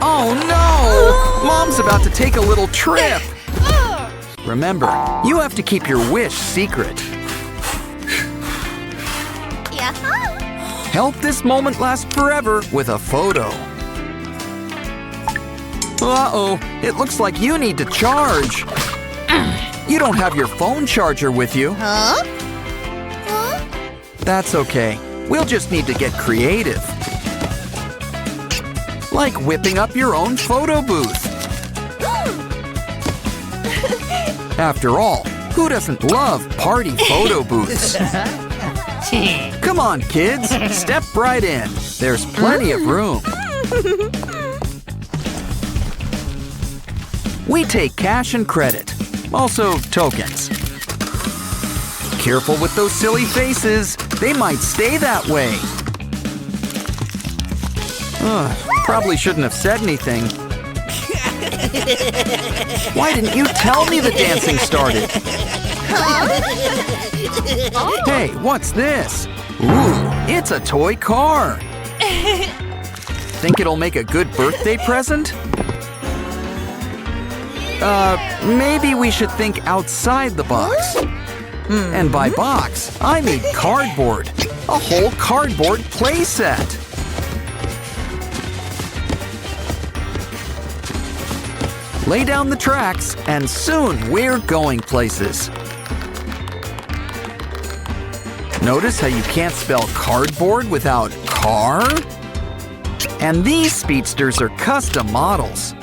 Oh no! Mom's about to take a little trip! Remember, you have to keep your wish secret. Help this moment last forever with a photo. Uh-oh, it looks like you need to charge. You don't have your phone charger with you. That's okay. We'll just need to get creative. Like whipping up your own photo booth. After all, who doesn't love party photo booths? Come on, kids, step right in. There's plenty of room. We take cash and credit, also tokens. Careful with those silly faces. They might stay that way. Probably shouldn't have said anything. Why didn't you tell me the dancing started? Hey, what's this? Ooh, it's a toy car. Think it'll make a good birthday present? Maybe we should think outside the box. And by box, I mean cardboard. A whole cardboard playset. Lay down the tracks, and soon we're going places. Notice how you can't spell cardboard without car? And these speedsters are custom models.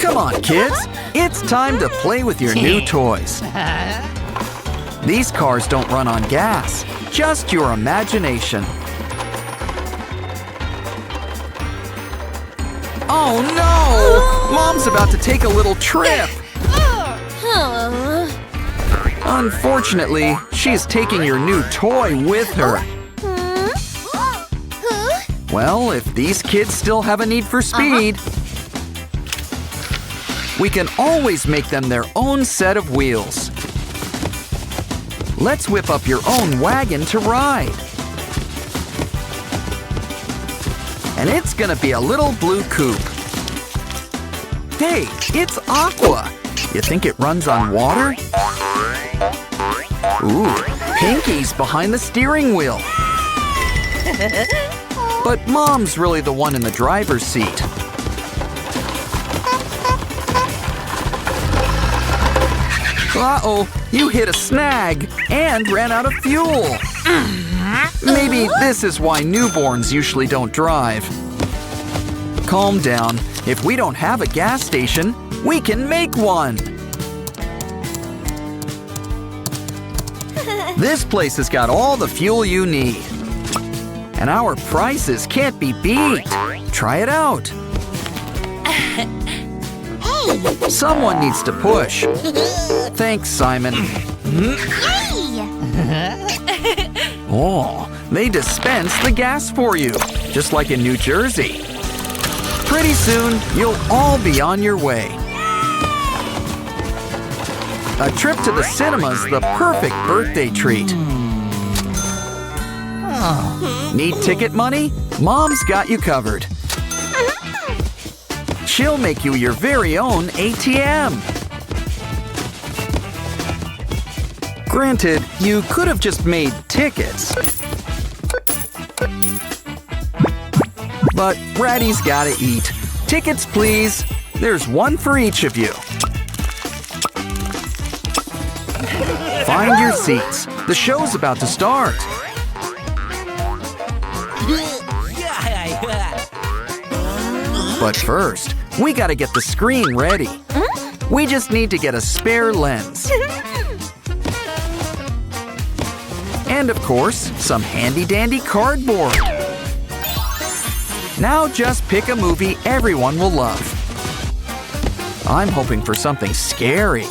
Come on, kids. It's time to play with your new toys. These cars don't run on gas, just your imagination. Oh no! Mom's about to take a little trip. Unfortunately, she's taking your new toy with her. Well, if these kids still have a need for speed, we can always make them their own set of wheels. Let's whip up your own wagon to ride. And it's gonna be a little blue coupe. Hey, it's Aqua. You think it runs on water? Ooh, Pinky's behind the steering wheel. But Mom's really the one in the driver's seat. Uh-oh, you hit a snag and ran out of fuel. Maybe this is why newborns usually don't drive. Calm down. If we don't have a gas station, we can make one. This place has got all the fuel you need. And our prices can't be beat. Try it out. Someone needs to push. Thanks, Simon. Oh, they dispense the gas for you, just like in New Jersey. Pretty soon, you'll all be on your way. A trip to the cinema's the perfect birthday treat. Need ticket money? Mom's got you covered. She'll make you your very own ATM. Granted, you could have just made tickets. But Ratty's gotta eat. Tickets, please. There's one for each of you. Find your seats. The show's about to start. But first, we gotta get the screen ready. We just need to get a spare lens. And of course, some handy-dandy cardboard. Now just pick a movie everyone will love. I'm hoping for something scary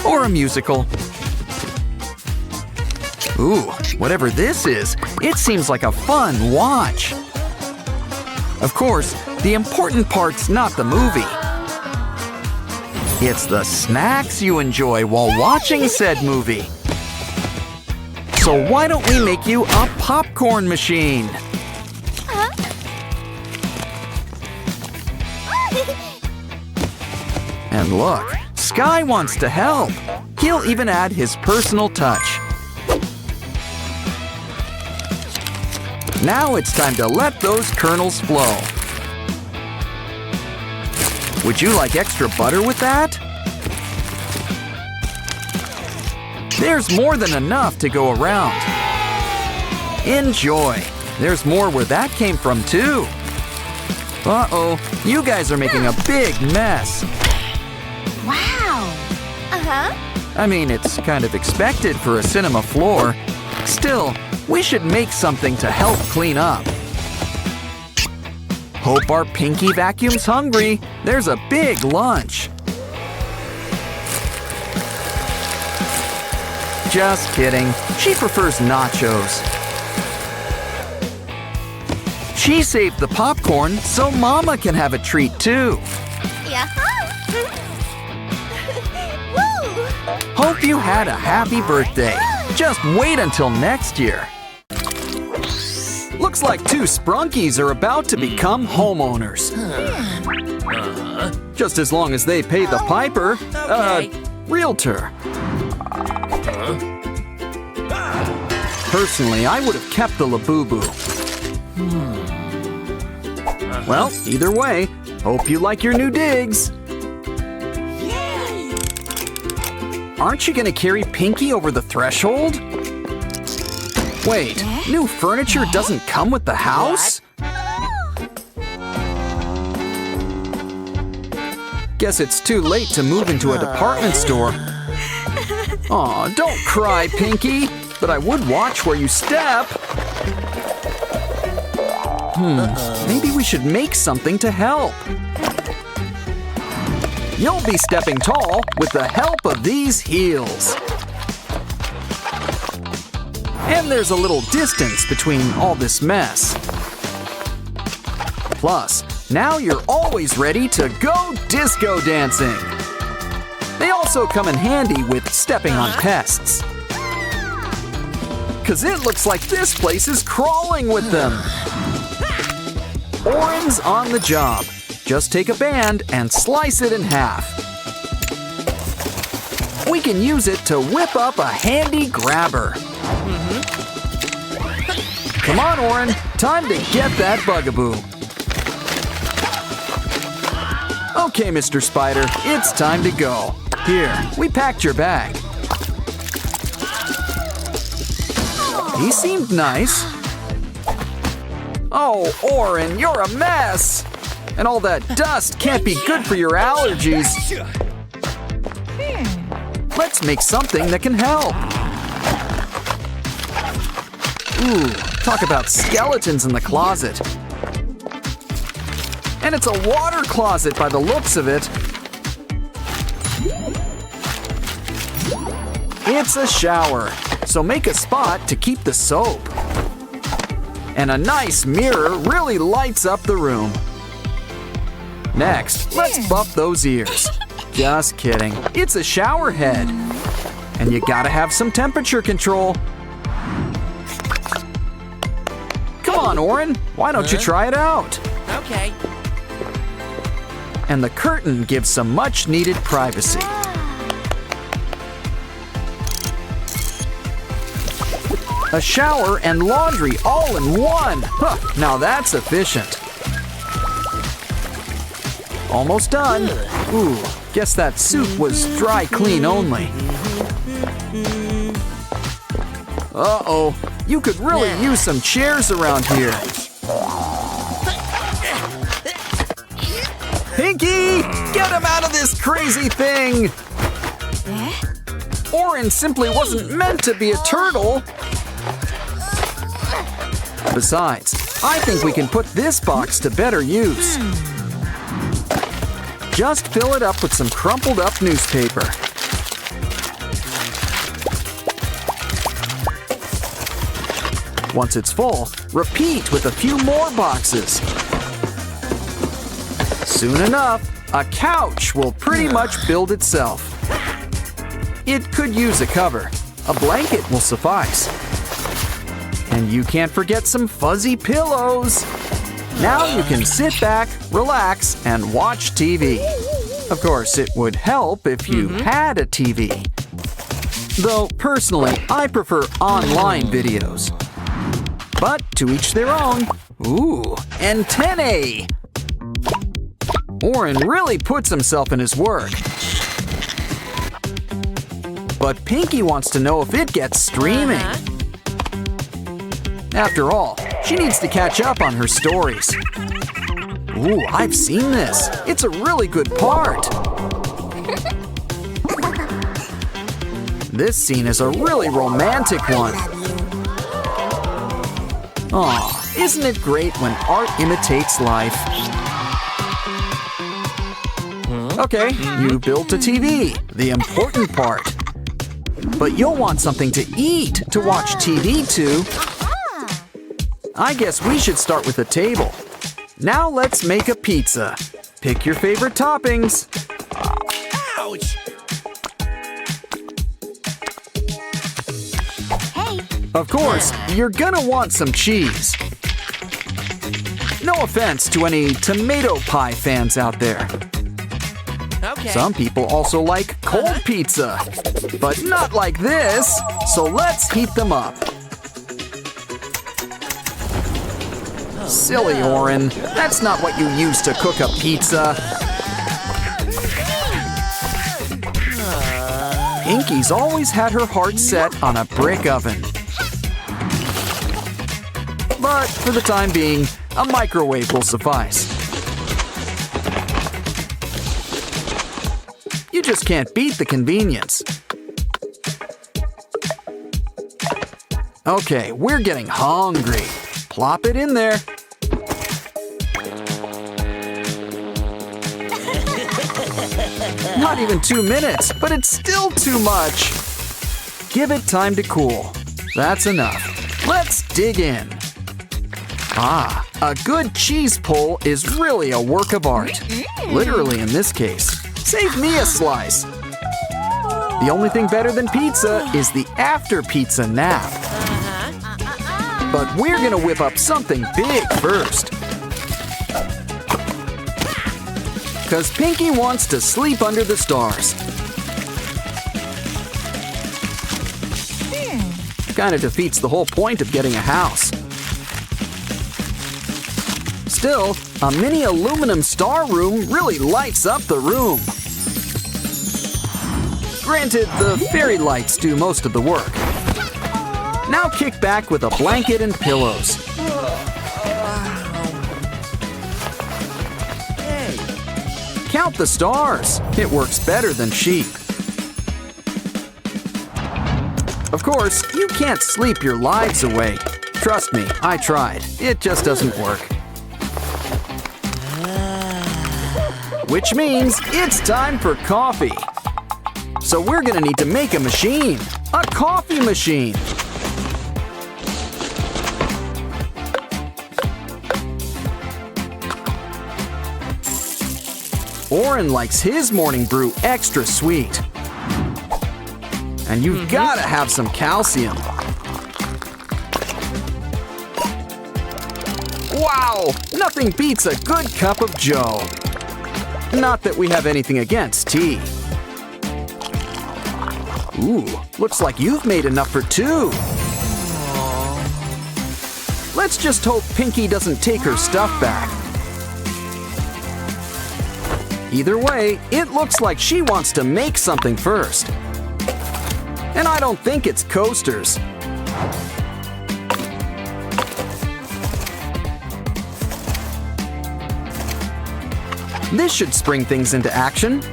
or a musical. Ooh, whatever this is, it seems like a fun watch. Of course, the important part's not the movie. It's the snacks you enjoy while watching said movie. So why don't we make you a popcorn machine? And look, Sky wants to help. He'll even add his personal touch. Now it's time to let those kernels flow. Would you like extra butter with that? There's more than enough to go around. Enjoy. There's more where that came from too. Uh-oh, you guys are making a big mess. Wow. I mean, it's kind of expected for a cinema floor. Still, we should make something to help clean up. Hope our Pinky vacuum's hungry. There's a big lunch. Just kidding. She prefers nachos. She saved the popcorn so Mama can have a treat too. Hope you had a happy birthday. Just wait until next year. Looks like two Sprunkies are about to become homeowners. Just as long as they pay the piper, realtor. Personally, I would have kept the Labubu. Well, either way, hope you like your new digs. Aren't you gonna carry Pinky over the threshold? Wait, new furniture doesn't come with the house? Guess it's too late to move into a department store. Aw, don't cry, Pinky. But I would watch where you step. Maybe we should make something to help. You'll be stepping tall with the help of these heels. And there's a little distance between all this mess. Plus, now you're always ready to go disco dancing. They also come in handy with stepping on pests. 'Cause it looks like this place is crawling with them. Oren's on the job. Just take a band and slice it in half. We can use it to whip up a handy grabber. Come on, Oren. Time to get that bugaboo. Okay, Mr. Spider, it's time to go. Here, we packed your bag. He seemed nice. Oh, Oren, you're a mess! And all that dust can't be good for your allergies. Let's make something that can help. Ooh, talk about skeletons in the closet. And it's a water closet by the looks of it. It's a shower, so make a spot to keep the soap. And a nice mirror really lights up the room. Next, let's buff those ears. Just kidding, it's a shower head. And you gotta have some temperature control. Come on, Oren, why don't you try it out? Okay. And the curtain gives some much-needed privacy. A shower and laundry all in one. Huh, now that's efficient. Almost done. Ooh, guess that soup was dry clean only. Uh-oh, you could really use some chairs around here. Pinky, get him out of this crazy thing! Oren simply wasn't meant to be a turtle. Besides, I think we can put this box to better use. Just fill it up with some crumpled up newspaper. Once it's full, repeat with a few more boxes. Soon enough, a couch will pretty much build itself. It could use a cover. A blanket will suffice. And you can't forget some fuzzy pillows. Now you can sit back, relax, and watch TV. Of course, it would help if you had a TV. Though, personally, I prefer online videos. But to each their own. Ooh, antennae! Oren really puts himself in his work. But Pinky wants to know if it gets streaming. After all, she needs to catch up on her stories. Ooh, I've seen this. It's a really good part. This scene is a really romantic one. Aw, isn't it great when art imitates life? Okay, you built a TV, the important part. But you'll want something to eat to watch TV to. I guess we should start with a table. Now let's make a pizza. Pick your favorite toppings. Ouch! Hey. Of course, you're gonna want some cheese. No offense to any tomato pie fans out there. Okay. Some people also like cold pizza, but not like this, so let's heat them up. Silly Oren, that's not what you use to cook a pizza. Pinky's always had her heart set on a brick oven. But for the time being, a microwave will suffice. You just can't beat the convenience. Okay, we're getting hungry. Plop it in there. Not even 2 minutes, but it's still too much. Give it time to cool. That's enough. Let's dig in. Ah, a good cheese pull is really a work of art. Literally in this case. Save me a slice. The only thing better than pizza is the after-pizza nap. But we're gonna whip up something big first. 'Cause Pinky wants to sleep under the stars. Kinda defeats the whole point of getting a house. Still, a mini aluminum star room really lights up the room. Granted, the fairy lights do most of the work. Now kick back with a blanket and pillows. Count the stars. It works better than sheep. Of course, you can't sleep your lives away. Trust me, I tried. It just doesn't work. Which means it's time for coffee. So we're gonna need to make a machine. A coffee machine. Oren likes his morning brew extra sweet. And you've gotta have some calcium. Wow! Nothing beats a good cup of joe. Not that we have anything against tea. Ooh, looks like you've made enough for 2. Let's just hope Pinky doesn't take her stuff back. Either way, it looks like she wants to make something first. And I don't think it's coasters. This should spring things into action.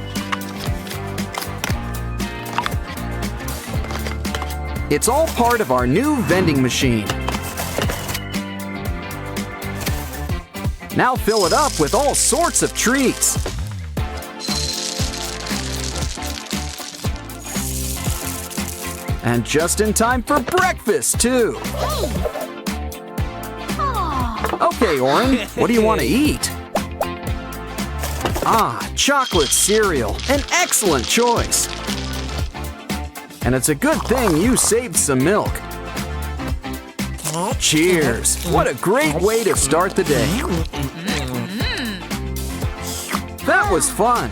It's all part of our new vending machine. Now fill it up with all sorts of treats. And just in time for breakfast, too. Okay, Oren, what do you want to eat? Ah, chocolate cereal, an excellent choice. And it's a good thing you saved some milk. Cheers! What a great way to start the day. That was fun.